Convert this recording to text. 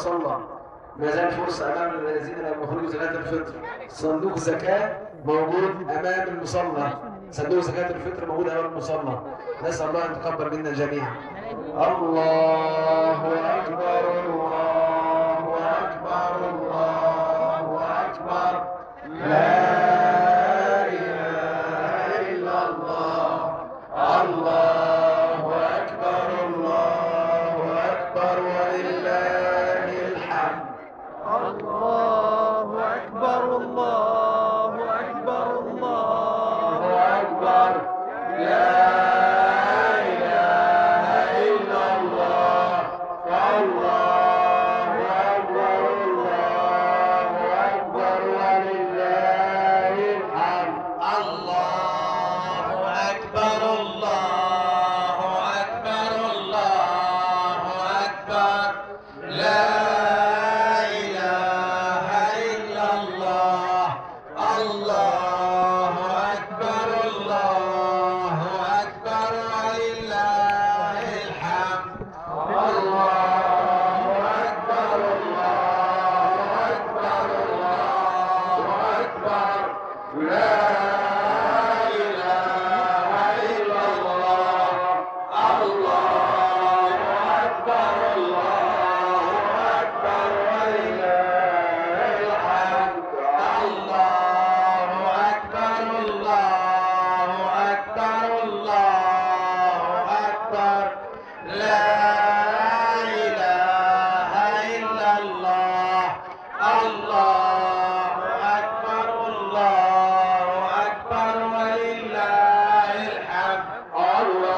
صلى. ما زال فرصة أمام الذين لم يخرجوا زكاة الفطر. صندوق زكاة موجود أمام المصلى. صندوق زكاة الفطر موجود أمام المصلى. نسأل الله أن يتقبل منا جميعا. الله أكبر الله أكبر الله أكبر. لا إله إلا الله. الله أكبر الله أكبر ولله الحمد. الله أكبر الله أكبر الله أكبر. لا إله إلا الله. الله أكبر الله أكبر ولله الحمد. الله أكبر الله أكبر الله أكبر. لا إله إلا الله. الله أكبر الله أكبر ولله الحمد. الله أكبر الله أكبر الله أكبر. لا إله إلا الله. الله أكبر الله أكبر ولله الحمد. الله أكبر الله أكبر الله أكبر. لا إله إلا الله. الله أكبر الله أكبر ولله الحمد. الله